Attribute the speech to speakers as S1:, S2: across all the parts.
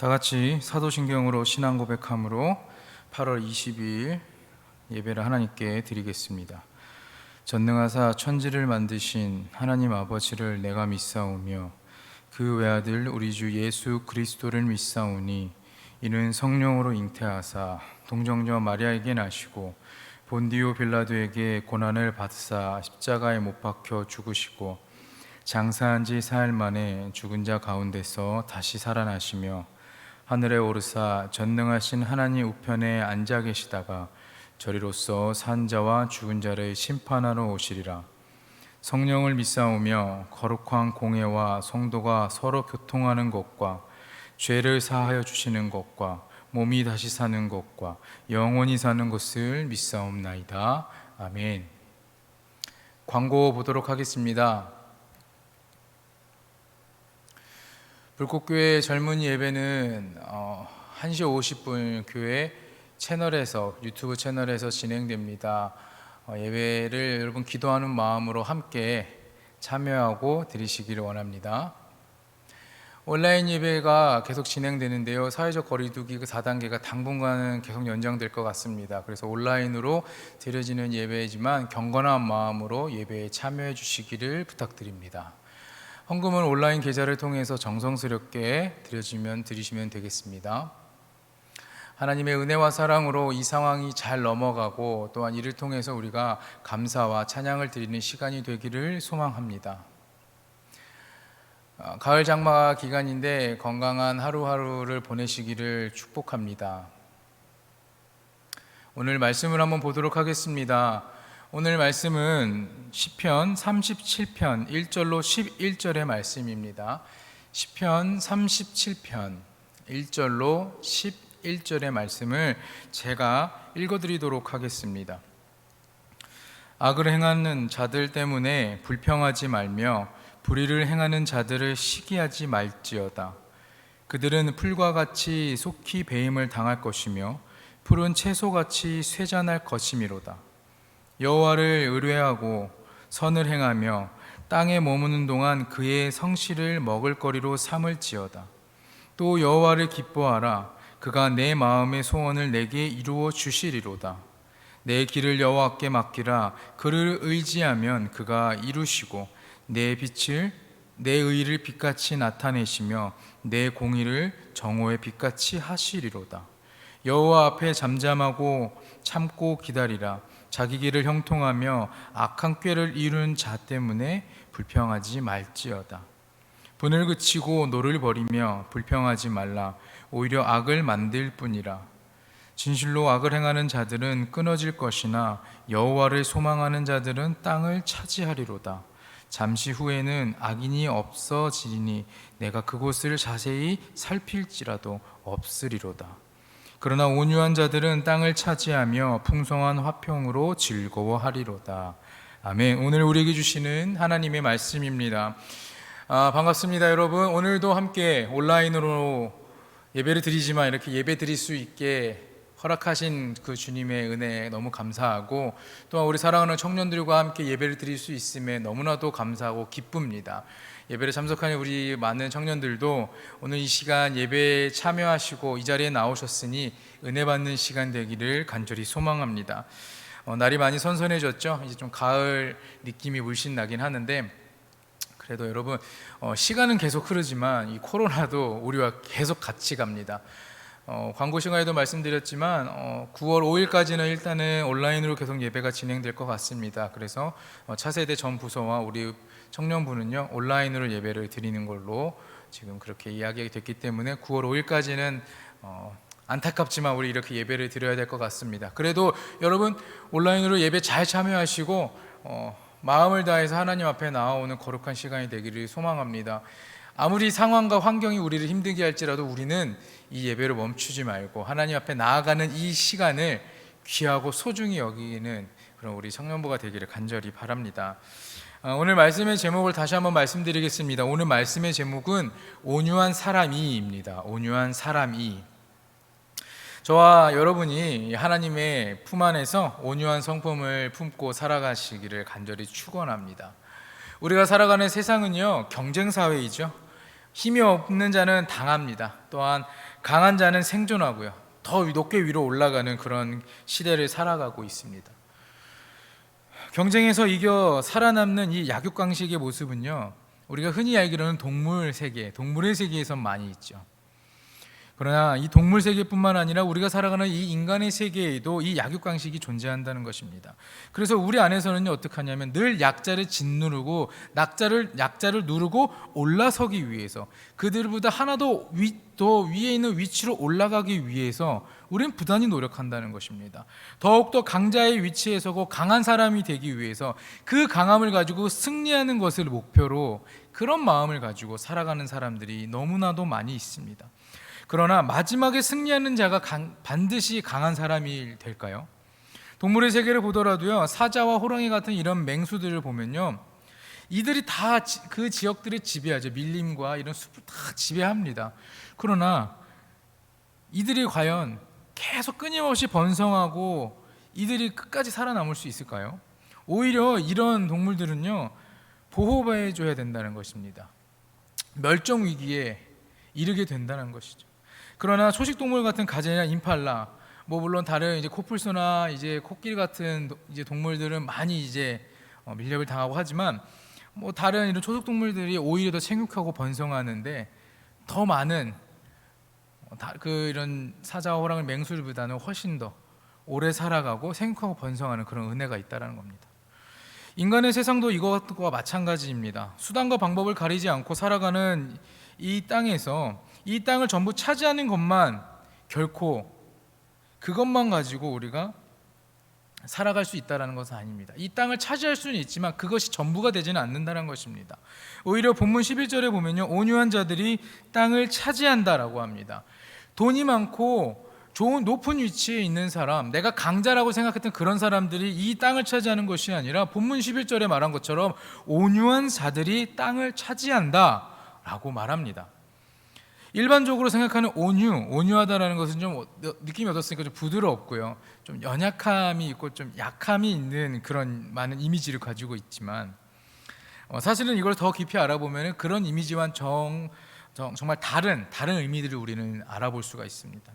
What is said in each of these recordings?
S1: 다 같이 사도신경으로 신앙 고백함으로 8월 22일 예배를 하나님께 드리겠습니다. 전능하사 천지를 만드신 하나님 아버지를 내가 믿사오며 그 외아들 우리 주 예수 그리스도를 믿사오니 이는 성령으로 잉태하사 동정녀 마리아에게 나시고 본디오 빌라도에게 고난을 받으사 십자가에 못 박혀 죽으시고 장사한 지 사흘 만에 죽은 자 가운데서 다시 살아나시며 하늘에 오르사 전능하신 하나님 우편에 앉아 계시다가 저리로서 산 자와 죽은 자를 심판하러 오시리라. 성령을 믿사오며 거룩한 공회와 성도가 서로 교통하는 것과 죄를 사하여 주시는 것과 몸이 다시 사는 것과 영원히 사는 것을 믿사옵나이다. 아멘. 광고 보도록 하겠습니다. 불꽃교회 젊은이 예배는 1시 50분 교회 채널에서 유튜브 채널에서 진행됩니다. 예배를 여러분 기도하는 마음으로 함께 참여하고 드리시기를 원합니다. 온라인 예배가 계속 진행되는데요, 사회적 거리두기 4단계가 당분간은 계속 연장될 것 같습니다. 그래서 온라인으로 드려지는 예배이지만 경건한 마음으로 예배에 참여해 주시기를 부탁드립니다. 헌금은 온라인 계좌를 통해서 정성스럽게 드리시면 되겠습니다. 하나님의 은혜와 사랑으로 이 상황이 잘 넘어가고 또한 이를 통해서 우리가 감사와 찬양을 드리는 시간이 되기를 소망합니다. 가을 장마 기간인데 건강한 하루하루를 보내시기를 축복합니다. 오늘 말씀을 한번 보도록 하겠습니다. 오늘 말씀은 시편 37편 1절로 11절의 말씀입니다. 시편 37편 1절로 11절의 말씀을 제가 읽어드리도록 하겠습니다. 악을 행하는 자들 때문에 불평하지 말며 불의를 행하는 자들을 시기하지 말지어다. 그들은 풀과 같이 속히 배임을 당할 것이며 푸른 채소같이 쇠잔할 것이미로다. 여호와를 의뢰하고 선을 행하며 땅에 머무는 동안 그의 성실을 먹을거리로 삼을지어다. 또 여호와를 기뻐하라. 그가 내 마음의 소원을 내게 이루어 주시리로다. 내 길을 여호와께 맡기라. 그를 의지하면 그가 이루시고 내 의를 빛같이 나타내시며 내 공의를 정오의 빛같이 하시리로다. 여호와 앞에 잠잠하고 참고 기다리라. 자기 길을 형통하며 악한 꾀를 이루는 자 때문에 불평하지 말지어다. 분을 그치고 노를 버리며 불평하지 말라. 오히려 악을 만들 뿐이라. 진실로 악을 행하는 자들은 끊어질 것이나 여호와를 소망하는 자들은 땅을 차지하리로다. 잠시 후에는 악인이 없어지리니 내가 그곳을 자세히 살필지라도 없으리로다. 그러나 온유한 자들은 땅을 차지하며 풍성한 화평으로 즐거워하리로다. 아멘. 오늘 우리에게 주시는 하나님의 말씀입니다. 반갑습니다, 여러분. 오늘도 함께 온라인으로 예배를 드리지만 이렇게 예배 드릴 수 있게 허락하신 그 주님의 은혜에 너무 감사하고, 또한 우리 사랑하는 청년들과 함께 예배를 드릴 수 있음에 너무나도 감사하고 기쁩니다. 예배를 참석하는 우리 많은 청년들도 오늘 이 시간 예배에 참여하시고 이 자리에 나오셨으니 은혜 받는 시간 되기를 간절히 소망합니다. 날이 많이 선선해졌죠. 이제 좀 가을 느낌이 물씬 나긴 하는데, 그래도 여러분 시간은 계속 흐르지만 이 코로나도 우리와 계속 같이 갑니다. 광고 시간에도 말씀드렸지만 9월 5일까지는 일단은 온라인으로 계속 예배가 진행될 것 같습니다. 그래서 차세대 전 부서와 우리 청년부는요 온라인으로 예배를 드리는 걸로 지금 그렇게 이야기가 됐기 때문에 9월 5일까지는 안타깝지만 우리 이렇게 예배를 드려야 될 것 같습니다. 그래도 여러분 온라인으로 예배 잘 참여하시고 마음을 다해서 하나님 앞에 나아오는 거룩한 시간이 되기를 소망합니다. 아무리 상황과 환경이 우리를 힘들게 할지라도 우리는 이 예배를 멈추지 말고 하나님 앞에 나아가는 이 시간을 귀하고 소중히 여기는 그런 우리 청년부가 되기를 간절히 바랍니다. 오늘 말씀의 제목을 다시 한번 말씀드리겠습니다. 오늘 말씀의 제목은 온유한 사람이입니다. 온유한 사람이. 저와 여러분이 하나님의 품 안에서 온유한 성품을 품고 살아가시기를 간절히 축원합니다. 우리가 살아가는 세상은요 경쟁 사회이죠. 힘이 없는 자는 당합니다. 또한 강한 자는 생존하고요. 더 높게 위로 올라가는 그런 시대를 살아가고 있습니다. 경쟁에서 이겨 살아남는 이 약육강식의 모습은요, 우리가 흔히 알기로는 동물 세계, 동물의 세계에선 많이 있죠. 그러나 이 동물 세계뿐만 아니라 우리가 살아가는 이 인간의 세계에도 이 약육강식이 존재한다는 것입니다. 그래서 우리 안에서는요, 어떻게 하냐면 늘 약자를 짓누르고 약자를 누르고 올라서기 위해서, 그들보다 하나 더 위에 있는 위치로 올라가기 위해서 우리는 부단히 노력한다는 것입니다. 더욱더 강자의 위치에 서고 강한 사람이 되기 위해서 그 강함을 가지고 승리하는 것을 목표로 그런 마음을 가지고 살아가는 사람들이 너무나도 많이 있습니다. 그러나 마지막에 승리하는 자가 반드시 강한 사람이 될까요? 동물의 세계를 보더라도요, 사자와 호랑이 같은 이런 맹수들을 보면요, 이들이 다 그 지역들을 지배하죠. 밀림과 이런 숲을 다 지배합니다. 그러나 이들이 과연 계속 끊임없이 번성하고 이들이 끝까지 살아남을 수 있을까요? 오히려 이런 동물들은요, 보호해줘야 된다는 것입니다. 멸종 위기에 이르게 된다는 것이죠. 그러나 초식 동물 같은 가젤이나 임팔라, 물론 다른 이제 코뿔소나 이제 코끼리 같은 이제 동물들은 많이 이제 밀렵을 당하고 하지만 다른 이런 초식 동물들이 오히려 더 생육하고 번성하는데 더 많은 이런 사자와 호랑이, 맹수들보다는 훨씬 더 오래 살아가고 생육하고 번성하는 그런 은혜가 있다라는 겁니다. 인간의 세상도 이것과 마찬가지입니다. 수단과 방법을 가리지 않고 살아가는 이 땅에서 이 땅을 전부 차지하는 것만, 결코 그것만 가지고 우리가 살아갈 수 있다는 것은 아닙니다. 이 땅을 차지할 수는 있지만 그것이 전부가 되지는 않는다는 것입니다. 오히려 본문 11절에 보면요, 온유한 자들이 땅을 차지한다라고 합니다. 돈이 많고 좋은 높은 위치에 있는 사람, 내가 강자라고 생각했던 그런 사람들이 이 땅을 차지하는 것이 아니라 본문 11절에 말한 것처럼 온유한 자들이 땅을 차지한다라고 말합니다. 일반적으로 생각하는 온유하다라는 것은 좀 느낌이 어떻습니까? 좀 부드럽고요, 좀 연약함이 있고 좀 약함이 있는 그런 많은 이미지를 가지고 있지만 사실은 이걸 더 깊이 알아보면 그런 이미지와는 정말 다른 의미들을 우리는 알아볼 수가 있습니다.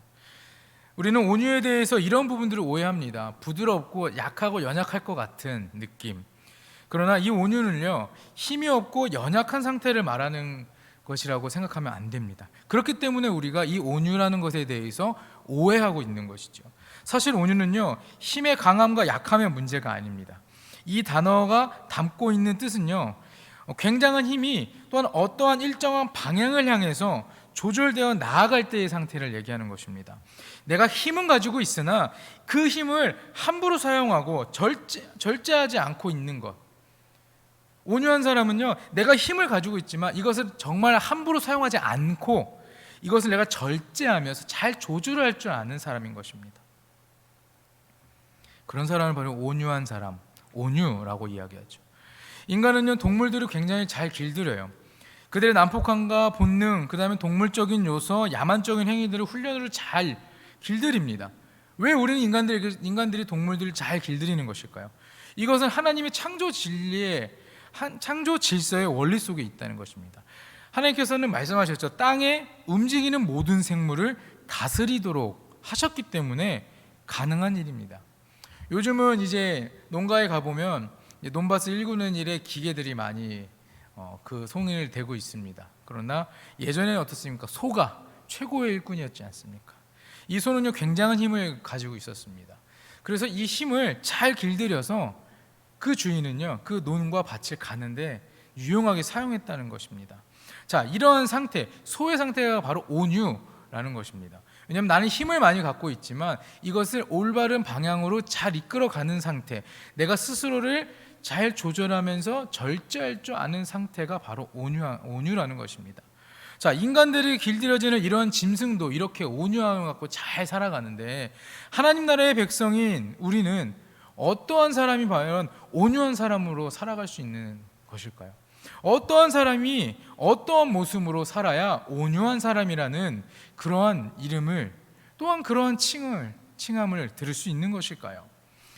S1: 우리는 온유에 대해서 이런 부분들을 오해합니다. 부드럽고 약하고 연약할 것 같은 느낌. 그러나 이 온유는요, 힘이 없고 연약한 상태를 말하는 것이라고 생각하면 안 됩니다. 그렇기 때문에 우리가 이 온유라는 것에 대해서 오해하고 있는 것이죠. 사실 온유는요, 힘의 강함과 약함의 문제가 아닙니다. 이 단어가 담고 있는 뜻은요, 굉장한 힘이 또한 어떠한 일정한 방향을 향해서 조절되어 나아갈 때의 상태를 얘기하는 것입니다. 내가 힘은 가지고 있으나 그 힘을 함부로 사용하고 절제하지 않고 있는 것. 온유한 사람은요, 내가 힘을 가지고 있지만 이것을 정말 함부로 사용하지 않고 이것을 내가 절제하면서 잘 조절할 줄 아는 사람인 것입니다. 그런 사람을 바로 온유한 사람, 온유라고 이야기하죠. 인간은요, 동물들을 굉장히 잘 길들여요. 그들의 난폭함과 본능, 그 다음에 동물적인 요소, 야만적인 행위들을 훈련으로 잘 길들입니다. 왜 우리는 인간들이 동물들을 잘 길들이는 것일까요? 이것은 하나님의 창조 질서의 원리 속에 있다는 것입니다. 하나님께서는 말씀하셨죠. 땅에 움직이는 모든 생물을 다스리도록 하셨기 때문에 가능한 일입니다. 요즘은 이제 농가에 가보면 논밭을 일구는 일에 기계들이 많이 그 송이를 대고 있습니다. 그러나 예전에는 어떻습니까? 소가 최고의 일꾼이었지 않습니까? 이 소는요, 굉장한 힘을 가지고 있었습니다. 그래서 이 힘을 잘 길들여서 그 주인은요, 그 논과 밭을 가는데 유용하게 사용했다는 것입니다. 자, 이런 상태, 소의 상태가 바로 온유라는 것입니다. 왜냐하면 나는 힘을 많이 갖고 있지만 이것을 올바른 방향으로 잘 이끌어가는 상태, 내가 스스로를 잘 조절하면서 절제할 줄 아는 상태가 바로 온유라는 것입니다. 자, 인간들이 길들여지는 이런 짐승도 이렇게 온유함을 갖고 잘 살아가는데 하나님 나라의 백성인 우리는 어떠한 사람이 과연 온유한 사람으로 살아갈 수 있는 것일까요? 어떠한 사람이 어떠한 모습으로 살아야 온유한 사람이라는 그러한 이름을, 또한 그러한 칭함을 들을 수 있는 것일까요?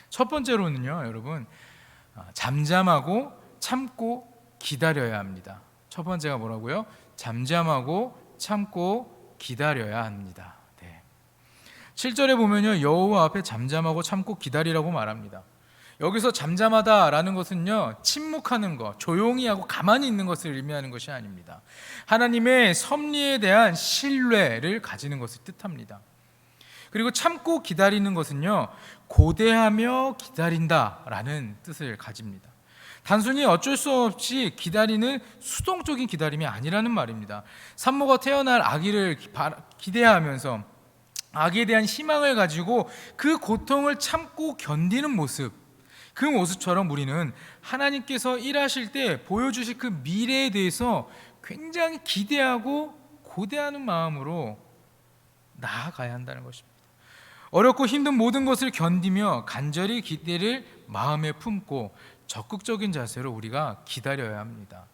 S1: 첫 번째로는요, 여러분, 잠잠하고 참고 기다려야 합니다. 첫 번째가 뭐라고요? 잠잠하고 참고 기다려야 합니다. 7절에 보면요, 여호와 앞에 잠잠하고 참고 기다리라고 말합니다. 여기서 잠잠하다라는 것은요, 침묵하는 것, 조용히 하고 가만히 있는 것을 의미하는 것이 아닙니다. 하나님의 섭리에 대한 신뢰를 가지는 것을 뜻합니다. 그리고 참고 기다리는 것은요, 고대하며 기다린다라는 뜻을 가집니다. 단순히 어쩔 수 없이 기다리는 수동적인 기다림이 아니라는 말입니다. 산모가 태어날 아기를 기대하면서 아기에 대한 희망을 가지고 그 고통을 참고 견디는 모습, 그 모습처럼 우리는 하나님께서 일하실 때 보여주실 그 미래에 대해서 굉장히 기대하고 고대하는 마음으로 나아가야 한다는 것입니다. 어렵고 힘든 모든 것을 견디며 간절히 기대를 마음에 품고 적극적인 자세로 우리가 기다려야 합니다.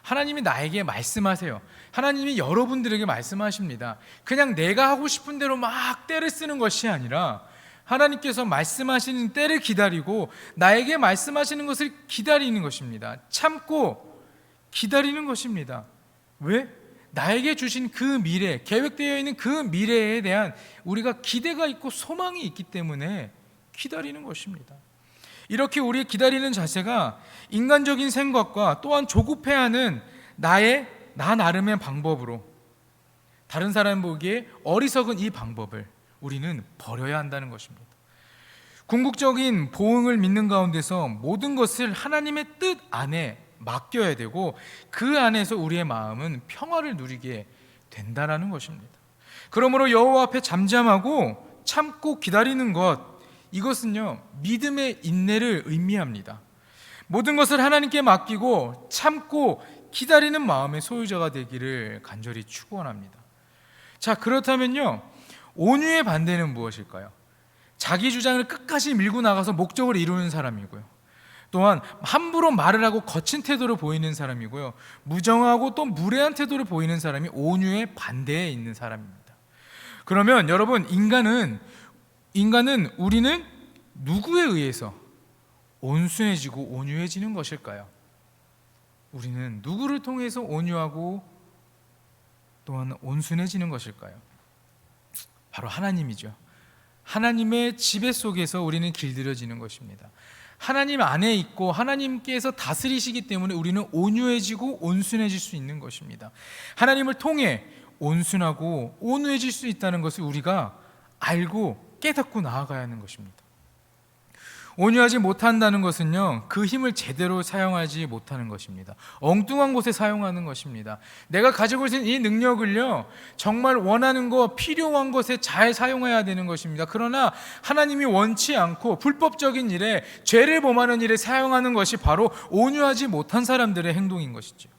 S1: 하나님이 나에게 말씀하세요. 하나님이 여러분들에게 말씀하십니다. 그냥 내가 하고 싶은 대로 막 때를 쓰는 것이 아니라 하나님께서 말씀하시는 때를 기다리고 나에게 말씀하시는 것을 기다리는 것입니다. 참고 기다리는 것입니다. 왜? 나에게 주신 그 미래, 계획되어 있는 그 미래에 대한 우리가 기대가 있고 소망이 있기 때문에 기다리는 것입니다. 이렇게 우리의 기다리는 자세가 인간적인 생각과 또한 조급해하는 나 나름의 방법으로, 다른 사람 보기에 어리석은 이 방법을 우리는 버려야 한다는 것입니다. 궁극적인 보응을 믿는 가운데서 모든 것을 하나님의 뜻 안에 맡겨야 되고 그 안에서 우리의 마음은 평화를 누리게 된다는 것입니다. 그러므로 여호와 앞에 잠잠하고 참고 기다리는 것, 이것은요, 믿음의 인내를 의미합니다. 모든 것을 하나님께 맡기고 참고 기다리는 마음의 소유자가 되기를 간절히 축원합니다. 자, 그렇다면요, 온유의 반대는 무엇일까요? 자기 주장을 끝까지 밀고 나가서 목적을 이루는 사람이고요, 또한 함부로 말을 하고 거친 태도를 보이는 사람이고요, 무정하고 또 무례한 태도를 보이는 사람이 온유의 반대에 있는 사람입니다. 그러면 여러분, 우리는 누구에 의해서 온순해지고 온유해지는 것일까요? 우리는 누구를 통해서 온유하고 또한 온순해지는 것일까요? 바로 하나님이죠. 하나님의 지배 속에서 우리는 길들여지는 것입니다. 하나님 안에 있고 하나님께서 다스리시기 때문에 우리는 온유해지고 온순해질 수 있는 것입니다. 하나님을 통해 온순하고 온유해질 수 있다는 것을 우리가 알고 깨닫고 나아가야 하는 것입니다. 온유하지 못한다는 것은요, 그 힘을 제대로 사용하지 못하는 것입니다. 엉뚱한 곳에 사용하는 것입니다. 내가 가지고 있는 이 능력을요, 정말 원하는 것, 필요한 것에 잘 사용해야 되는 것입니다. 그러나 하나님이 원치 않고 불법적인 일에, 죄를 범하는 일에 사용하는 것이 바로 온유하지 못한 사람들의 행동인 것이죠.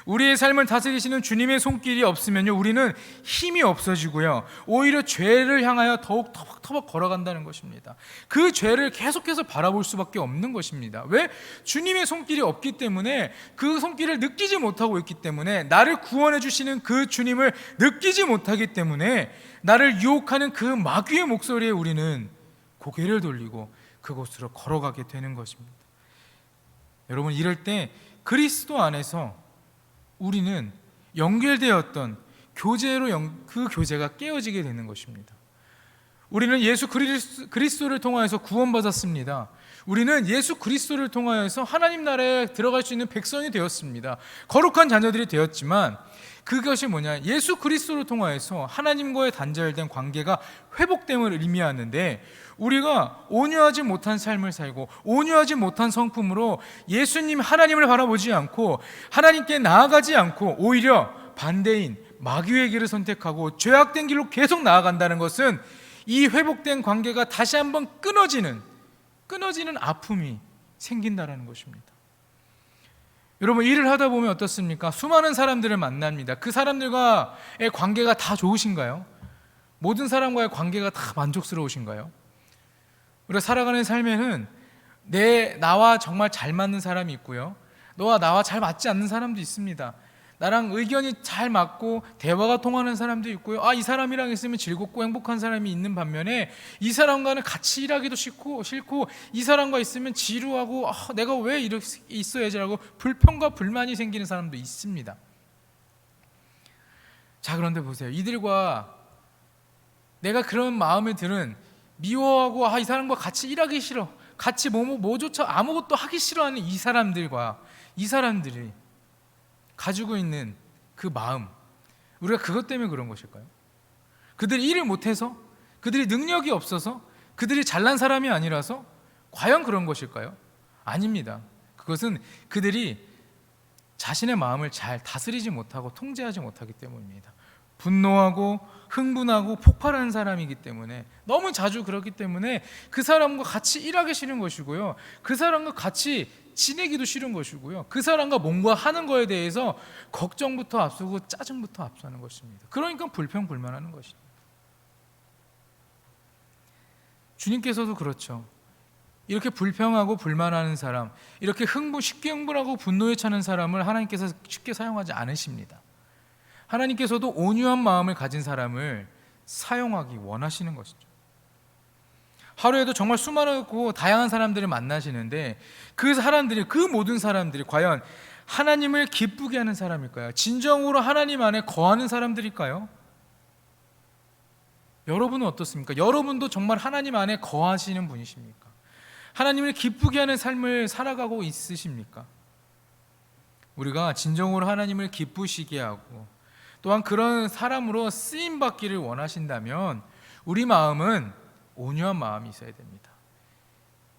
S1: 우리의 삶을 다스리시는 주님의 손길이 없으면요, 우리는 힘이 없어지고요, 오히려 죄를 향하여 더욱 터벅터벅 걸어간다는 것입니다. 그 죄를 계속해서 바라볼 수밖에 없는 것입니다. 왜? 주님의 손길이 없기 때문에, 그 손길을 느끼지 못하고 있기 때문에, 나를 구원해 주시는 그 주님을 느끼지 못하기 때문에 나를 유혹하는 그 마귀의 목소리에 우리는 고개를 돌리고 그곳으로 걸어가게 되는 것입니다. 여러분, 이럴 때 그리스도 안에서 우리는 연결되었던 그 교제가 깨어지게 되는 것입니다. 우리는 예수 그리스도를 통하여서 구원받았습니다. 우리는 예수 그리스도를 통하여서 하나님 나라에 들어갈 수 있는 백성이 되었습니다. 거룩한 자녀들이 되었지만 그것이 뭐냐? 예수 그리스도를 통하여서 하나님과의 단절된 관계가 회복됨을 의미하는데, 우리가 온유하지 못한 삶을 살고 온유하지 못한 성품으로 예수님 하나님을 바라보지 않고 하나님께 나아가지 않고 오히려 반대인 마귀의 길을 선택하고 죄악된 길로 계속 나아간다는 것은 이 회복된 관계가 다시 한번 끊어지는 아픔이 생긴다는 것입니다. 여러분, 일을 하다 보면 어떻습니까? 수많은 사람들을 만납니다. 그 사람들과의 관계가 다 좋으신가요? 모든 사람과의 관계가 다 만족스러우신가요? 우리가 살아가는 삶에는 나와 정말 잘 맞는 사람이 있고요, 너와 나와 잘 맞지 않는 사람도 있습니다. 나랑 의견이 잘 맞고 대화가 통하는 사람도 있고요, 이 사람이랑 있으면 즐겁고 행복한 사람이 있는 반면에 이 사람과는 같이 일하기도 싫고 이 사람과 있으면 지루하고 내가 왜 이렇게 있어야지라고 불평과 불만이 생기는 사람도 있습니다. 자, 그런데 보세요. 이들과 내가 그런 마음에 드는, 미워하고 이 사람과 같이 일하기 싫어, 같이 뭐조차 아무것도 하기 싫어하는 이 사람들이 가지고 있는 그 마음, 우리가 그것 때문에 그런 것일까요? 그들이 일을 못해서, 그들이 능력이 없어서, 그들이 잘난 사람이 아니라서 과연 그런 것일까요? 아닙니다. 그것은 그들이 자신의 마음을 잘 다스리지 못하고 통제하지 못하기 때문입니다. 분노하고 흥분하고 폭발하는 사람이기 때문에, 너무 자주 그렇기 때문에 그 사람과 같이 일하기 싫은 것이고요, 그 사람과 같이 지내기도 싫은 것이고요, 그 사람과 뭔가 하는 거에 대해서 걱정부터 앞서고 짜증부터 앞서는 것입니다. 그러니까 불평불만하는 것입니다. 주님께서도 그렇죠. 이렇게 불평하고 불만하는 사람, 이렇게 쉽게 흥분하고 분노에 차는 사람을 하나님께서 쉽게 사용하지 않으십니다. 하나님께서도 온유한 마음을 가진 사람을 사용하기 원하시는 것이죠. 하루에도 정말 수많고 다양한 사람들을 만나시는데, 그 모든 사람들이 과연 하나님을 기쁘게 하는 사람일까요? 진정으로 하나님 안에 거하는 사람들일까요? 여러분은 어떻습니까? 여러분도 정말 하나님 안에 거하시는 분이십니까? 하나님을 기쁘게 하는 삶을 살아가고 있으십니까? 우리가 진정으로 하나님을 기쁘시게 하고 또한 그런 사람으로 쓰임받기를 원하신다면 우리 마음은 온유한 마음이 있어야 됩니다.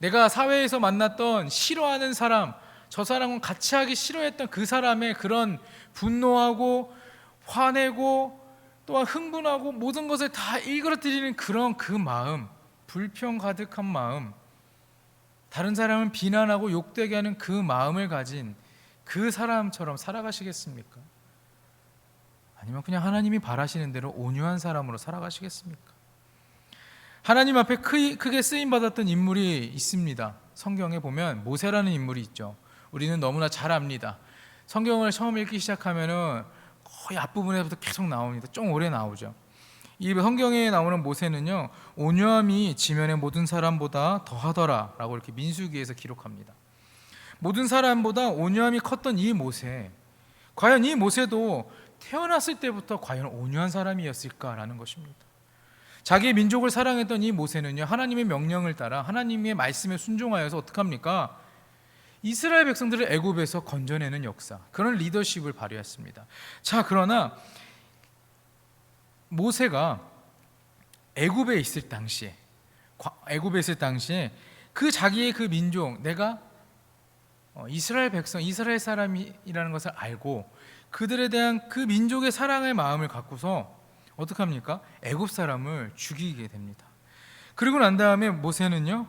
S1: 내가 사회에서 만났던 싫어하는 사람, 저 사람은 같이 하기 싫어했던 그 사람의 그런 분노하고 화내고 또한 흥분하고 모든 것을 다 일그러뜨리는 그런 그 마음, 불평 가득한 마음, 다른 사람을 비난하고 욕되게 하는 그 마음을 가진 그 사람처럼 살아가시겠습니까? 아니면 그냥 하나님이 바라시는 대로 온유한 사람으로 살아가시겠습니까? 하나님 앞에 크게 쓰임받았던 인물이 있습니다. 성경에 보면 모세라는 인물이 있죠. 우리는 너무나 잘 압니다. 성경을 처음 읽기 시작하면은 거의 앞부분에부터 계속 나옵니다. 좀 오래 나오죠. 이 성경에 나오는 모세는요, 온유함이 지면의 모든 사람보다 더하더라 라고 이렇게 민수기에서 기록합니다. 모든 사람보다 온유함이 컸던 이 모세, 과연 이 모세도 태어났을 때부터 과연 온유한 사람이었을까라는 것입니다. 자기의 민족을 사랑했던 이 모세는요, 하나님의 명령을 따라 하나님의 말씀에 순종하여서 어떻게 합니까? 이스라엘 백성들을 애굽에서 건져내는 역사, 그런 리더십을 발휘했습니다. 자, 그러나 모세가 애굽에 있을 당시에 그 자기의 그 민족, 내가 이스라엘 백성, 이스라엘 사람이라는 것을 알고 그들에 대한 그 민족의 사랑의 마음을 갖고서 어떻게 합니까? 애굽 사람을 죽이게 됩니다. 그리고 난 다음에 모세는요,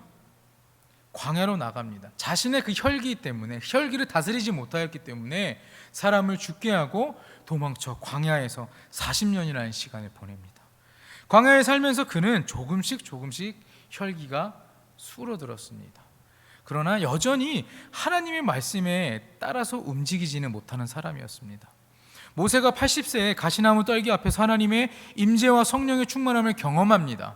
S1: 광야로 나갑니다. 자신의 그 혈기를 다스리지 못하였기 때문에 사람을 죽게 하고 도망쳐 광야에서 40년이라는 시간을 보냅니다. 광야에 살면서 그는 조금씩 혈기가 수그러들었습니다. 그러나 여전히 하나님의 말씀에 따라서 움직이지는 못하는 사람이었습니다. 모세가 80세에 가시나무 떨기 앞에서 하나님의 임재와 성령의 충만함을 경험합니다.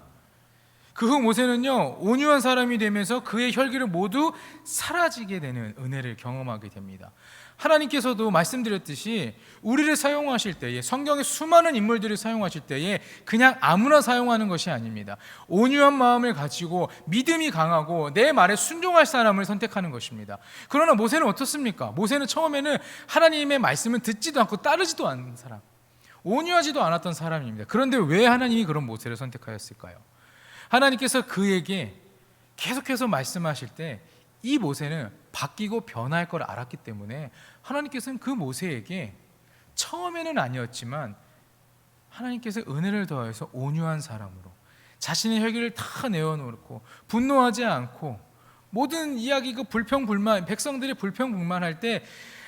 S1: 그 후 모세는요, 온유한 사람이 되면서 그의 혈기를 모두 사라지게 되는 은혜를 경험하게 됩니다. 하나님께서도 말씀드렸듯이 우리를 사용하실 때에, 성경의 수많은 인물들을 사용하실 때에 그냥 아무나 사용하는 것이 아닙니다. 온유한 마음을 가지고 믿음이 강하고 내 말에 순종할 사람을 선택하는 것입니다. 그러나 모세는 어떻습니까? 모세는 처음에는 하나님의 말씀을 듣지도 않고 따르지도 않는 사람, 온유하지도 않았던 사람입니다. 그런데 왜 하나님이 그런 모세를 선택하였을까요? 하나님께서 그에게 계속해서 말씀하실 때 이 모세는 바뀌고 변할 걸 알았기 때문에 하나님께서는 그 모세에게 처음에는 아니었지만 하나님께서 은혜를 더해서 온유한 사람으로 자신의 혈기를 다 내어놓고 분노하지 않고 모든 이야기, 그 불평불만, 백성들이 불평불만할 때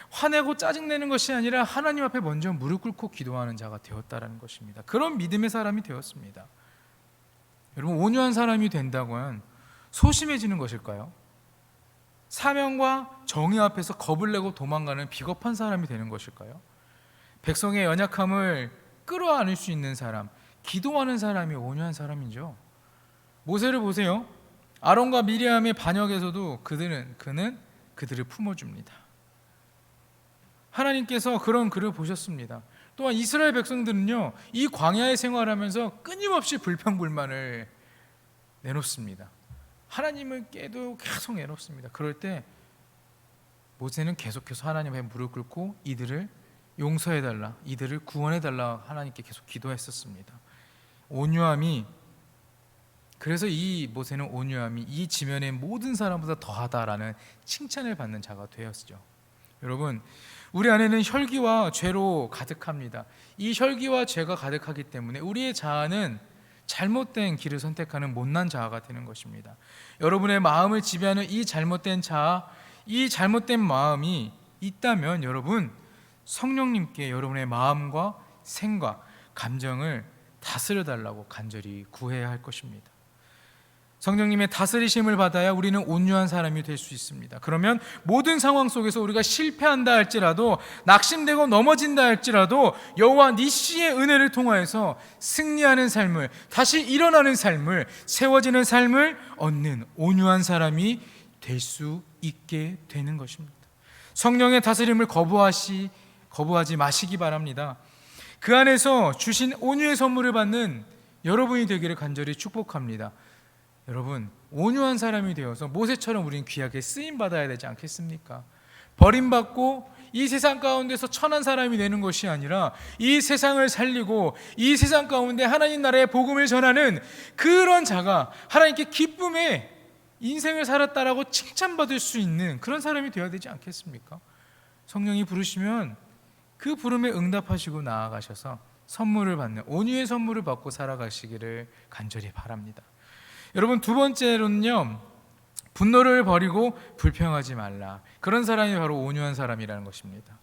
S1: 화내고 짜증내는 것이 아니라 하나님 앞에 먼저 무릎 꿇고 기도하는 자가 되었다라는 것입니다. 그런 믿음의 사람이 되었습니다. 여러분, 온유한 사람이 된다고는 소심해지는 것일까요? 사명과 정의 앞에서 겁을 내고 도망가는 비겁한 사람이 되는 것일까요? 백성의 연약함을 끌어안을 수 있는 사람, 기도하는 사람이 온유한 사람이죠. 모세를 보세요. 아론과 미리암의 반역에서도 그는 그들을 품어줍니다. 하나님께서 그런 그를 보셨습니다. 또한 이스라엘 백성들은요, 이 광야에 생활하면서 끊임없이 불평불만을 내놓습니다. 하나님께도 계속 내놓습니다. 그럴 때 모세는 계속해서 하나님 앞에 무릎 꿇고 이들을 용서해달라, 이들을 구원해달라 하나님께 계속 기도했었습니다. 온유함이, 그래서 이 모세는 온유함이 이 지면의 모든 사람보다 더하다라는 칭찬을 받는 자가 되었죠. 여러분, 우리 안에는 혈기와 죄로 가득합니다. 이 혈기와 죄가 가득하기 때문에 우리의 자아는 잘못된 길을 선택하는 못난 자아가 되는 것입니다. 여러분의 마음을 지배하는 이 잘못된 자아, 이 잘못된 마음이 있다면 여러분, 성령님께 여러분의 마음과 생각, 감정을 다스려 달라고 간절히 구해야 할 것입니다. 성령님의 다스리심을 받아야 우리는 온유한 사람이 될 수 있습니다. 그러면 모든 상황 속에서 우리가 실패한다 할지라도, 낙심되고 넘어진다 할지라도 여호와 니시의 은혜를 통하여서 승리하는 삶을, 다시 일어나는 삶을, 세워지는 삶을 얻는 온유한 사람이 될 수 있게 되는 것입니다. 성령의 다스림을 거부하지 마시기 바랍니다. 그 안에서 주신 온유의 선물을 받는 여러분이 되기를 간절히 축복합니다. 여러분, 온유한 사람이 되어서 모세처럼 우리는 귀하게 쓰임받아야 되지 않겠습니까? 버림받고 이 세상 가운데서 천한 사람이 되는 것이 아니라 이 세상을 살리고 이 세상 가운데 하나님 나라의 복음을 전하는 그런 자가 하나님께 기쁨의 인생을 살았다라고 칭찬받을 수 있는 그런 사람이 되어야 되지 않겠습니까? 성령이 부르시면 그 부름에 응답하시고 나아가셔서 선물을 받는, 온유의 선물을 받고 살아가시기를 간절히 바랍니다. 여러분, 두 번째로는요, 분노를 버리고 불평하지 말라. 그런 사람이 바로 온유한 사람이라는 것입니다.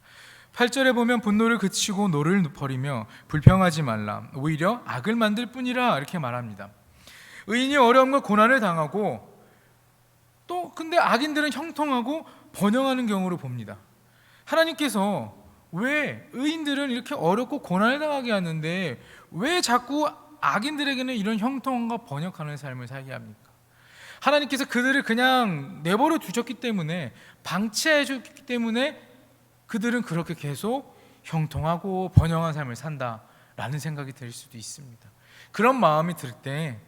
S1: 8절에 보면 분노를 그치고 노를 버리며 불평하지 말라. 오히려 악을 만들 뿐이라 이렇게 말합니다. 의인이 어려움과 고난을 당하고 또 근데 악인들은 형통하고 번영하는 경우를 봅니다. 하나님께서 왜 의인들은 이렇게 어렵고 고난을 당하게 하는데 왜 자꾸 악인들에게는 이런 형통과 번역하는 삶을 살게 합니까? 하나님께서 그들을 그냥 내버려 두셨기 때문에, 방치해 줬기 때문에 그들은 그렇게 계속 형통하고 번영한 삶을 산다라는 생각이 들 수도 있습니다. 그런 마음이 들 때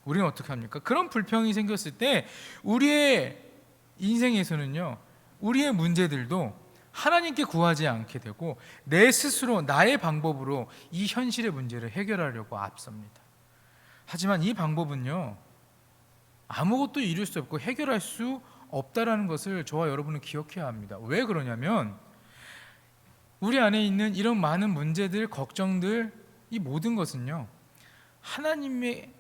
S1: 우리는 어떻게 합니까? 그런 불평이 생겼을 때 우리의 인생에서는요, 우리의 문제들도 하나님께 구하지 않게 되고 내 스스로 나의 방법으로 이 현실의 문제를 해결하려고 앞섭니다. 하지만 이 방법은요, 아무것도 이룰 수 없고 해결할 수 없다라는 것을 저와 여러분은 기억해야 합니다. 왜 그러냐면 우리 안에 있는 이런 많은 문제들, 걱정들, 이 모든 것은요, 하나님의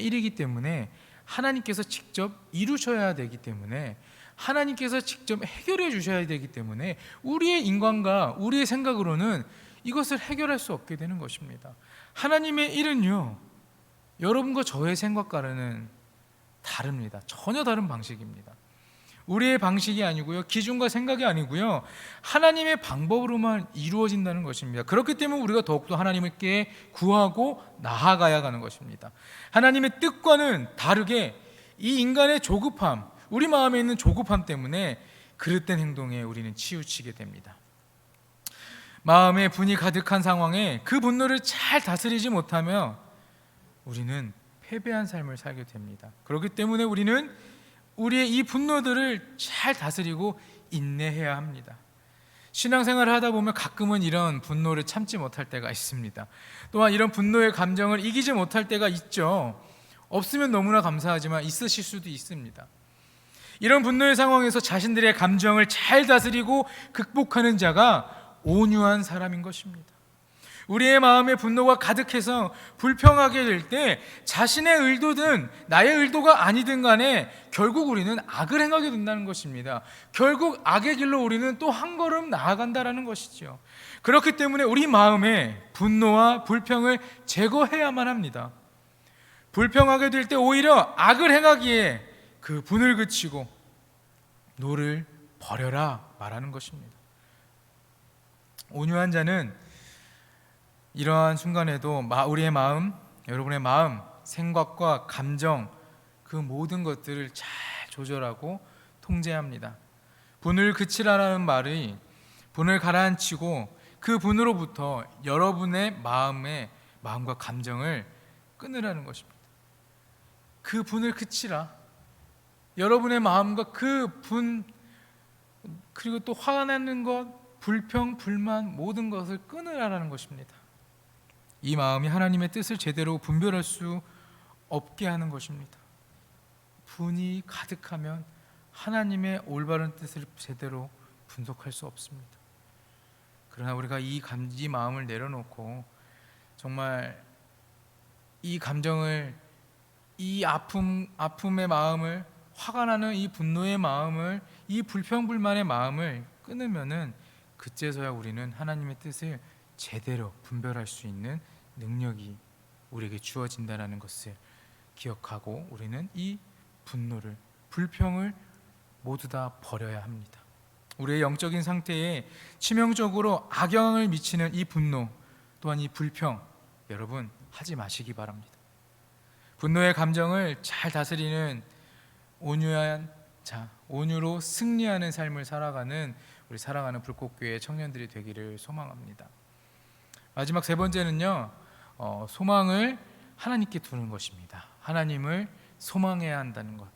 S1: 일이기 때문에 하나님께서 직접 이루셔야 되기 때문에, 하나님께서 직접 해결해 주셔야 되기 때문에 우리의 인간과 우리의 생각으로는 이것을 해결할 수 없게 되는 것입니다. 하나님의 일은요, 여러분과 저의 생각과는 다릅니다. 전혀 다른 방식입니다. 우리의 방식이 아니고요, 기준과 생각이 아니고요, 하나님의 방법으로만 이루어진다는 것입니다. 그렇기 때문에 우리가 더욱더 하나님께 구하고 나아가야 하는 것입니다. 하나님의 뜻과는 다르게 이 인간의 조급함, 우리 마음에 있는 조급함 때문에 그릇된 행동에 우리는 치우치게 됩니다. 마음에 분이 가득한 상황에 그 분노를 잘 다스리지 못하며 우리는 패배한 삶을 살게 됩니다. 그렇기 때문에 우리는 우리의 이 분노들을 잘 다스리고 인내해야 합니다. 신앙생활을 하다 보면 가끔은 이런 분노를 참지 못할 때가 있습니다. 또한 이런 분노의 감정을 이기지 못할 때가 있죠. 없으면 너무나 감사하지만 있으실 수도 있습니다. 이런 분노의 상황에서 자신들의 감정을 잘 다스리고 극복하는 자가 온유한 사람인 것입니다. 우리의 마음에 분노가 가득해서 불평하게 될 때 자신의 의도든 나의 의도가 아니든 간에 결국 우리는 악을 행하게 된다는 것입니다. 결국 악의 길로 우리는 또 한 걸음 나아간다는 것이죠. 그렇기 때문에 우리 마음에 분노와 불평을 제거해야만 합니다. 불평하게 될 때 오히려 악을 행하기에 그 분을 그치고 노를 버려라 말하는 것입니다. 온유한 자는 이러한 순간에도 우리의 마음, 여러분의 마음, 생각과 감정, 그 모든 것들을 잘 조절하고 통제합니다. 분을 그치라라는 말이 분을 가라앉히고 그 분으로부터 여러분의 마음과 감정을 끊으라는 것입니다. 그 분을 그치라. 여러분의 마음과 그 분, 그리고 또 화가 나는 것, 불평, 불만, 모든 것을 끊으라는 것입니다. 이 마음이 하나님의 뜻을 제대로 분별할 수 없게 하는 것입니다. 분이 가득하면 하나님의 올바른 뜻을 제대로 분석할 수 없습니다. 그러나 우리가 이 마음을 내려놓고 정말 이 감정을, 이 아픔의 마음을, 화가 나는 이 분노의 마음을, 이 불평불만의 마음을 끊으면은 그때서야 우리는 하나님의 뜻을 제대로 분별할 수 있는 능력이 우리에게 주어진다는 것을 기억하고 우리는 이 분노를, 불평을 모두 다 버려야 합니다. 우리의 영적인 상태에 치명적으로 악영향을 미치는 이 분노, 또한 이 불평, 여러분 하지 마시기 바랍니다. 분노의 감정을 잘 다스리는 온유한 자, 온유로 승리하는 삶을 살아가는 우리 사랑하는 불꽃교회 청년들이 되기를 소망합니다. 마지막 세 번째는요, 소망을 하나님께 두는 것입니다. 하나님을 소망해야 한다는 것.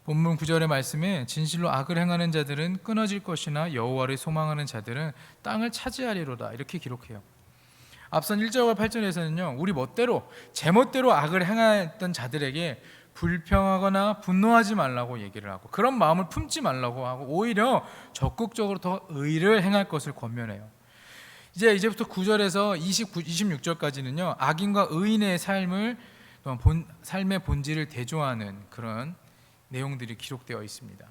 S1: 본문 9절의 말씀에 진실로 악을 행하는 자들은 끊어질 것이나 여호와를 소망하는 자들은 땅을 차지하리로다, 이렇게 기록해요. 앞선 1절과 8절에서는요, 우리 멋대로 제멋대로 악을 행했던 자들에게 불평하거나 분노하지 말라고 얘기를 하고 그런 마음을 품지 말라고 하고 오히려 적극적으로 더 의를 행할 것을 권면해요. 이제부터 9절에서 26절까지는요, 악인과 의인의 삶의 본질을 대조하는 그런 내용들이 기록되어 있습니다.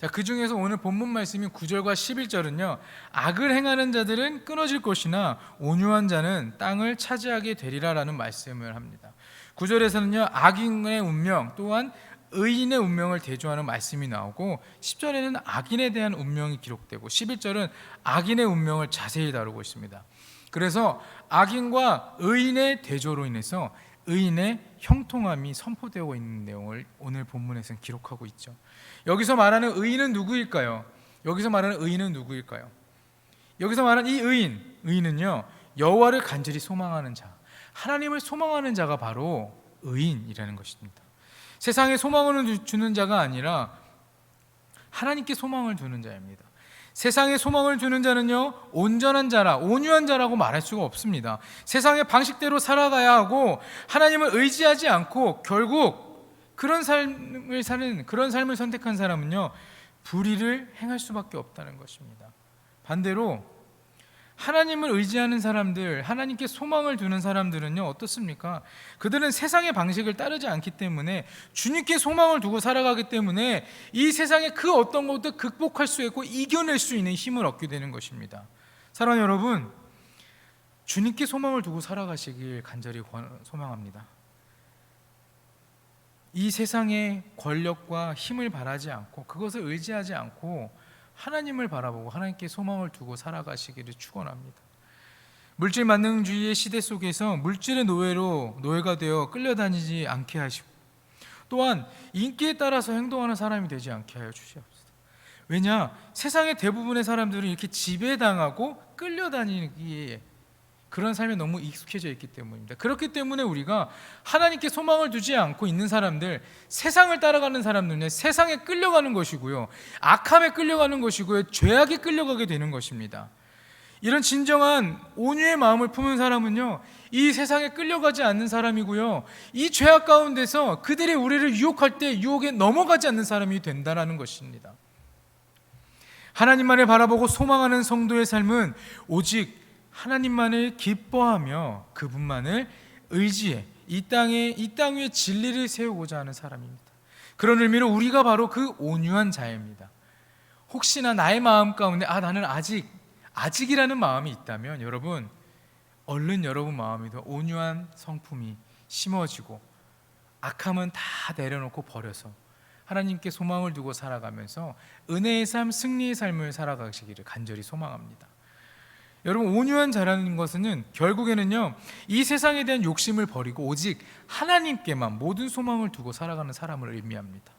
S1: 자, 그 중에서 오늘 본문 말씀인 9절과 11절은요, 악을 행하는 자들은 끊어질 것이나 온유한 자는 땅을 차지하게 되리라라는 말씀을 합니다. 9절에서는요, 악인의 운명 또한 의인의 운명을 대조하는 말씀이 나오고 10절에는 악인에 대한 운명이 기록되고 11절은 악인의 운명을 자세히 다루고 있습니다. 그래서 악인과 의인의 대조로 인해서 의인의 형통함이 선포되고 있는 내용을 오늘 본문에서는 기록하고 있죠. 여기서 말하는 의인은 누구일까요? 여기서 말하는 이 의인은요, 여호와를 간절히 소망하는 자, 하나님을 소망하는 자가 바로 의인이라는 것입니다. 세상에 소망을 주는 자가 아니라 하나님께 소망을 두는 자입니다. 세상에 소망을 두는 자는요, 온전한 자라, 온유한 자라고 말할 수가 없습니다. 세상의 방식대로 살아가야 하고 하나님을 의지하지 않고 결국 그런 삶을 선택한 사람은요, 불의를 행할 수밖에 없다는 것입니다. 반대로 하나님을 의지하는 사람들, 하나님께 소망을 두는 사람들은요, 어떻습니까? 그들은 세상의 방식을 따르지 않기 때문에, 주님께 소망을 두고 살아가기 때문에 이 세상의 그 어떤 것도 극복할 수 있고 이겨낼 수 있는 힘을 얻게 되는 것입니다. 사랑하는 여러분, 주님께 소망을 두고 살아가시길 간절히 소망합니다. 이 세상의 권력과 힘을 바라지 않고 그것을 의지하지 않고 하나님을 바라보고 하나님께 소망을 두고 살아가시기를 축원합니다. 물질 만능주의의 시대 속에서 물질의 노예가 되어 끌려다니지 않게 하시고 또한 인기에 따라서 행동하는 사람이 되지 않게 하여 주시옵소서. 왜냐? 세상의 대부분의 사람들은 이렇게 지배당하고 끌려다니기에 그런 삶에 너무 익숙해져 있기 때문입니다. 그렇기 때문에 우리가 하나님께 소망을 두지 않고 있는 사람들, 세상을 따라가는 사람들은 세상에 끌려가는 것이고요, 악함에 끌려가는 것이고요, 죄악에 끌려가게 되는 것입니다. 이런 진정한 온유의 마음을 품은 사람은요, 이 세상에 끌려가지 않는 사람이고요, 이 죄악 가운데서 그들이 우리를 유혹할 때 유혹에 넘어가지 않는 사람이 된다는 것입니다. 하나님만을 바라보고 소망하는 성도의 삶은 오직 하나님만을 기뻐하며 그분만을 의지해 이 땅 위에 진리를 세우고자 하는 사람입니다. 그런 의미로 우리가 바로 그 온유한 자입니다. 혹시나 나의 마음 가운데 나는 아직이라는 마음이 있다면 여러분, 얼른 여러분 마음에도 온유한 성품이 심어지고 악함은 다 내려놓고 버려서 하나님께 소망을 두고 살아가면서 은혜의 삶, 승리의 삶을 살아가시기를 간절히 소망합니다. 여러분, 온유한 자라는 것은 결국에는요, 이 세상에 대한 욕심을 버리고 오직 하나님께만 모든 소망을 두고 살아가는 사람을 의미합니다.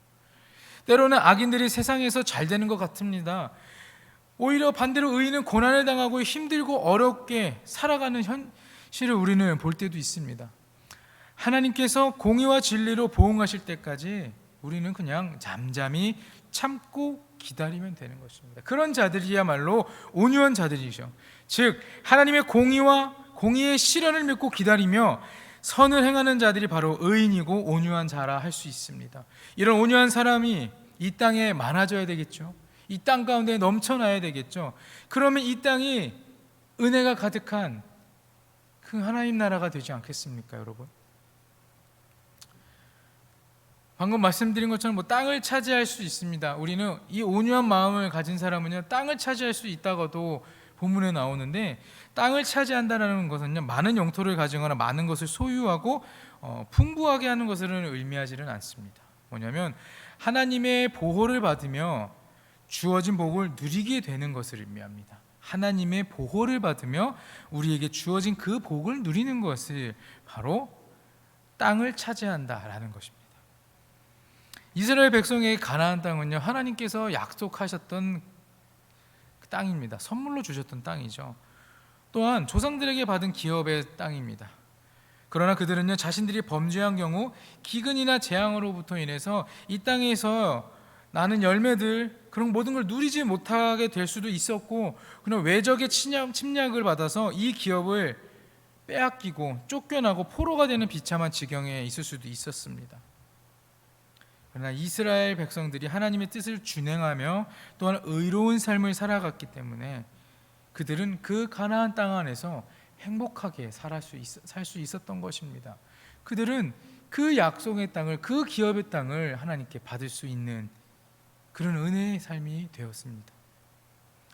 S1: 때로는 악인들이 세상에서 잘 되는 것 같습니다. 오히려 반대로 의인은 고난을 당하고 힘들고 어렵게 살아가는 현실을 우리는 볼 때도 있습니다. 하나님께서 공의와 진리로 보응하실 때까지 우리는 그냥 잠잠히 참고 기다리면 되는 것입니다. 그런 자들이야말로 온유한 자들이죠. 즉 하나님의 공의와 공의의 실현을 믿고 기다리며 선을 행하는 자들이 바로 의인이고 온유한 자라 할 수 있습니다. 이런 온유한 사람이 이 땅에 많아져야 되겠죠. 이 땅 가운데 넘쳐나야 되겠죠. 그러면 이 땅이 은혜가 가득한 그 하나님 나라가 되지 않겠습니까, 여러분? 방금 말씀드린 것처럼 땅을 차지할 수 있습니다. 우리는 이 온유한 마음을 가진 사람은요, 땅을 차지할 수 있다고도 본문에 나오는데, 땅을 차지한다는 것은요, 많은 영토를 가지거나 많은 것을 소유하고 풍부하게 하는 것을 의미하지는 않습니다. 뭐냐면 하나님의 보호를 받으며 주어진 복을 누리게 되는 것을 의미합니다. 하나님의 보호를 받으며 우리에게 주어진 그 복을 누리는 것을 바로 땅을 차지한다라는 것입니다. 이스라엘 백성의 가나안 땅은요, 하나님께서 약속하셨던 땅입니다. 선물로 주셨던 땅이죠. 또한 조상들에게 받은 기업의 땅입니다. 그러나 그들은요, 자신들이 범죄한 경우 기근이나 재앙으로부터 인해서 이 땅에서 나는 열매들, 그런 모든 걸 누리지 못하게 될 수도 있었고, 그냥 외적의 침략을 받아서 이 기업을 빼앗기고 쫓겨나고 포로가 되는 비참한 지경에 있을 수도 있었습니다. 그러나 이스라엘 백성들이 하나님의 뜻을 준행하며 또한 의로운 삶을 살아갔기 때문에 그들은 그 가나안 땅 안에서 행복하게 살 수 있었던 것입니다. 그들은 그 약속의 땅을, 그 기업의 땅을 하나님께 받을 수 있는 그런 은혜의 삶이 되었습니다.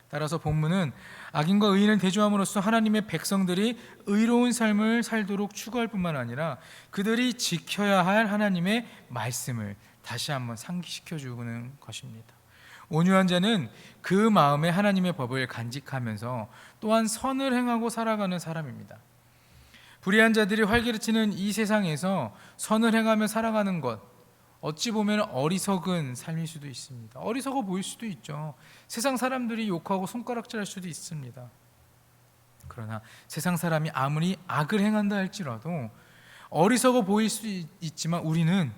S1: 따라서 본문은 악인과 의인을 대조함으로써 하나님의 백성들이 의로운 삶을 살도록 추구할 뿐만 아니라 그들이 지켜야 할 하나님의 말씀을 다시 한번 상기시켜 주는 것입니다. 온유한 자는 그 마음에 하나님의 법을 간직하면서 또한 선을 행하고 살아가는 사람입니다. 불의한 자들이 활개치는 이 세상에서 선을 행하며 살아가는 것, 어찌 보면 어리석은 삶일 수도 있습니다. 어리석어 보일 수도 있죠. 세상 사람들이 욕하고 손가락질할 수도 있습니다. 그러나 세상 사람이 아무리 악을 행한다 할지라도 어리석어 보일 수 있지만 우리는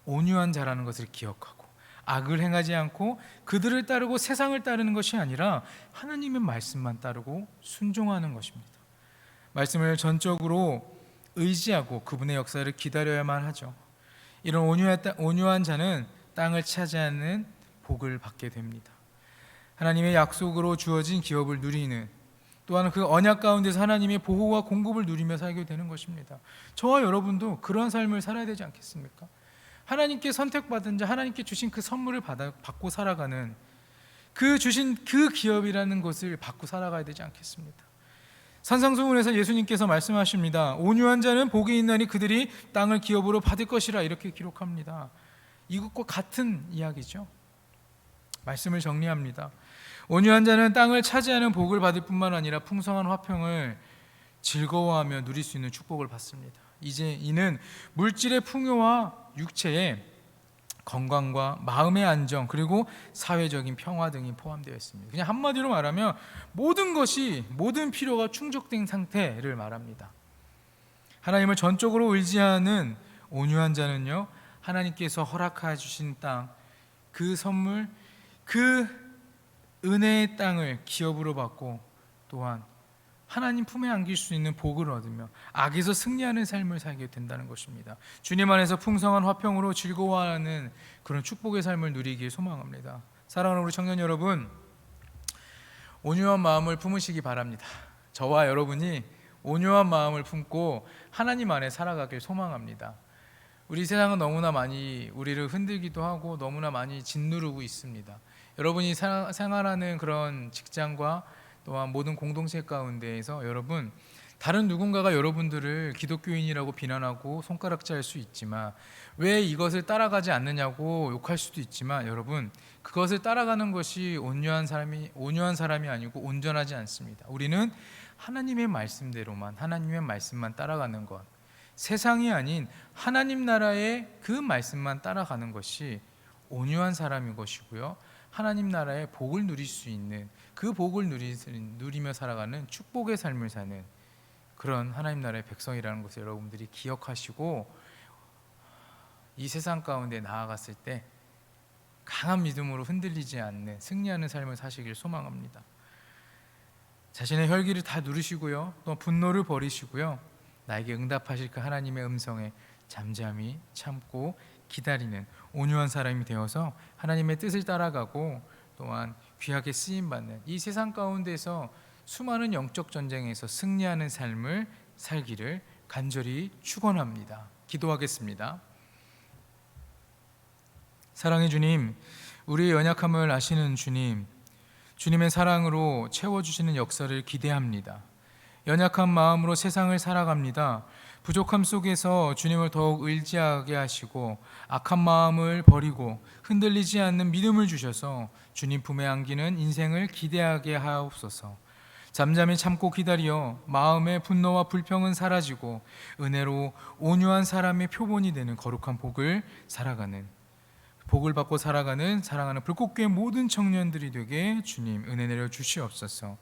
S1: 온유한 자라는 것을 기억하고 악을 행하지 않고 그들을 따르고 세상을 따르는 것이 아니라 하나님의 말씀만 따르고 순종하는 것입니다. 말씀을 전적으로 의지하고 그분의 역사를 기다려야만 하죠. 이런 온유한 자는 땅을 차지하는 복을 받게 됩니다. 하나님의 약속으로 주어진 기업을 누리는, 또한 그 언약 가운데서 하나님의 보호와 공급을 누리며 살게 되는 것입니다. 저와 여러분도 그러한 삶을 살아야 되지 않겠습니까? 하나님께 선택받은 자, 하나님께 주신 그 선물을 받고 살아가는, 그 주신 그 기업이라는 것을 받고 살아가야 되지 않겠습니까? 산상수훈에서 예수님께서 말씀하십니다. 온유한 자는 복이 있나니 그들이 땅을 기업으로 받을 것이라, 이렇게 기록합니다. 이것과 같은 이야기죠. 말씀을 정리합니다. 온유한 자는 땅을 차지하는 복을 받을 뿐만 아니라 풍성한 화평을 즐거워하며 누릴 수 있는 축복을 받습니다. 이제 이는 물질의 풍요와 육체의 건강과 마음의 안정, 그리고 사회적인 평화 등이 포함되어 있습니다. 그냥 한마디로 말하면 모든 필요가 충족된 상태를 말합니다. 하나님을 전적으로 의지하는 온유한 자는요, 하나님께서 허락해 주신 땅, 그 선물, 그 은혜의 땅을 기업으로 받고 또한 하나님 품에 안길 수 있는 복을 얻으며 악에서 승리하는 삶을 살게 된다는 것입니다. 주님 안에서 풍성한 화평으로 즐거워하는 그런 축복의 삶을 누리길 소망합니다. 사랑하는 우리 청년 여러분, 온유한 마음을 품으시기 바랍니다. 저와 여러분이 온유한 마음을 품고 하나님 안에 살아가길 소망합니다. 우리 세상은 너무나 많이 우리를 흔들기도 하고 너무나 많이 짓누르고 있습니다. 여러분이 생활하는 그런 직장과 또한 모든 공동체 가운데에서 여러분, 다른 누군가가 여러분들을 기독교인이라고 비난하고 손가락질할 수 있지만 왜 이것을 따라가지 않느냐고 욕할 수도 있지만 여러분, 그것을 따라가는 것이 온유한 사람이 아니고 온전하지 않습니다. 우리는 하나님의 말씀대로만, 하나님의 말씀만 따라가는 것, 세상이 아닌 하나님 나라의 그 말씀만 따라가는 것이 온유한 사람인 것이고요, 하나님 나라의 복을 누릴 수 있는, 그 복을 누리며 살아가는 축복의 삶을 사는 그런 하나님 나라의 백성이라는 것을 여러분들이 기억하시고 이 세상 가운데 나아갔을 때 강한 믿음으로 흔들리지 않는 승리하는 삶을 사시길 소망합니다. 자신의 혈기를 다 누르시고요, 또 분노를 버리시고요, 나에게 응답하실 그 하나님의 음성에 잠잠히 참고 기다리는 온유한 사람이 되어서 하나님의 뜻을 따라가고 또한 귀하게 쓰임받는 이 세상 가운데서 수많은 영적 전쟁에서 승리하는 삶을 살기를 간절히 축원합니다. 기도하겠습니다. 사랑의 주님, 우리의 연약함을 아시는 주님, 주님의 사랑으로 채워주시는 역사를 기대합니다. 연약한 마음으로 세상을 살아갑니다. 부족함 속에서 주님을 더욱 의지하게 하시고 악한 마음을 버리고 흔들리지 않는 믿음을 주셔서 주님 품에 안기는 인생을 기대하게 하옵소서. 잠잠히 참고 기다려 마음의 분노와 불평은 사라지고 은혜로 온유한 사람의 표본이 되는 거룩한 복을 받고 살아가는 사랑하는 불꽃교회 모든 청년들이 되게 주님 은혜 내려 주시옵소서.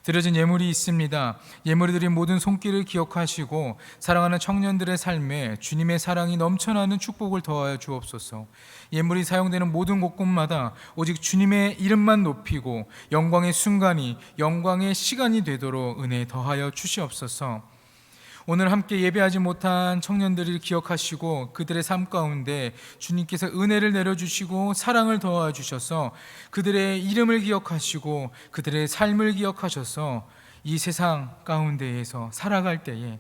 S1: 드려진 예물이 있습니다. 예물이 드린 모든 손길을 기억하시고 사랑하는 청년들의 삶에 주님의 사랑이 넘쳐나는 축복을 더하여 주옵소서. 예물이 사용되는 모든 곳곳마다 오직 주님의 이름만 높이고 영광의 순간이 영광의 시간이 되도록 은혜 더하여 주시옵소서. 오늘 함께 예배하지 못한 청년들을 기억하시고 그들의 삶 가운데 주님께서 은혜를 내려주시고 사랑을 더하여 주셔서 그들의 이름을 기억하시고 그들의 삶을 기억하셔서 이 세상 가운데에서 살아갈 때에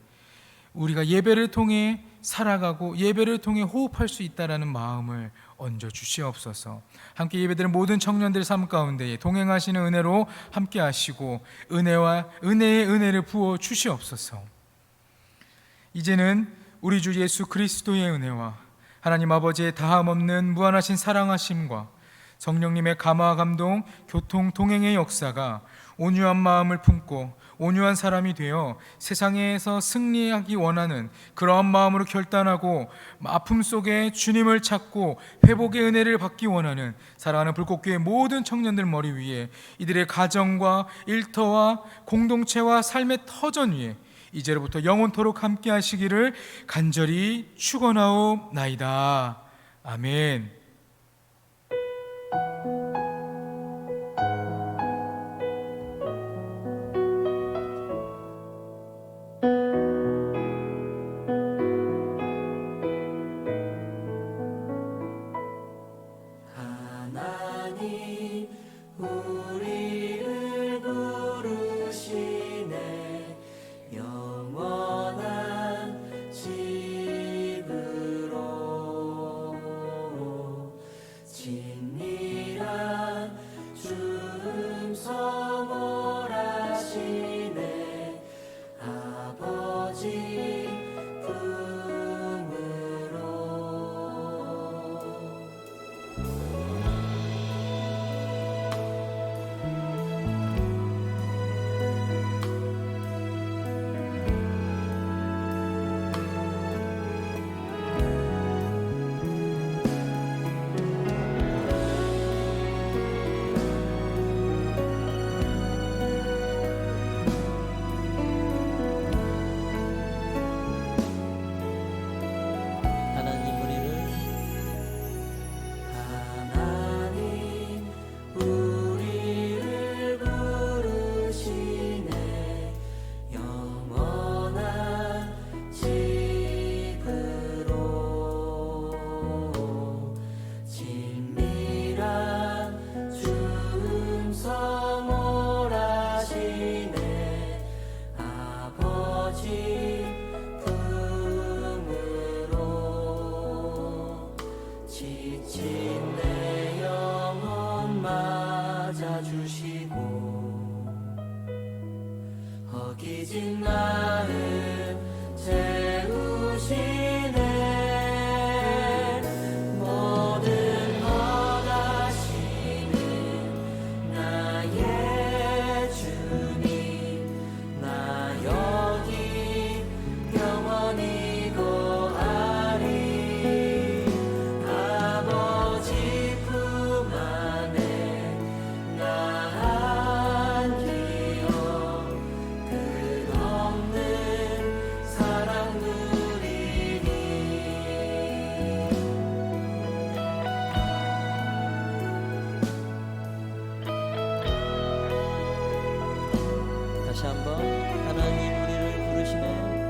S1: 우리가 예배를 통해 살아가고 예배를 통해 호흡할 수 있다라는 마음을 얹어 주시옵소서. 함께 예배드리는 모든 청년들의 삶 가운데 동행하시는 은혜로 함께 하시고 은혜의 은혜를 부어 주시옵소서. 이제는 우리 주 예수 그리스도의 은혜와 하나님 아버지의 다함없는 무한하신 사랑하심과 성령님의 감화 감동 교통 동행의 역사가 온유한 마음을 품고 온유한 사람이 되어 세상에서 승리하기 원하는 그러한 마음으로 결단하고 아픔 속에 주님을 찾고 회복의 은혜를 받기 원하는 사랑하는 불꽃교회 모든 청년들 머리 위에 이들의 가정과 일터와 공동체와 삶의 터전 위에 이제로부터 영원토록 함께 하시기를 간절히 축원하옵나이다. 아멘.
S2: 허기진 마음 채우시네. 모든 허가시는 나의 주님, 나 여기 영원히 거하리. 아버지 품 안에 하나님 우리를 부르시네.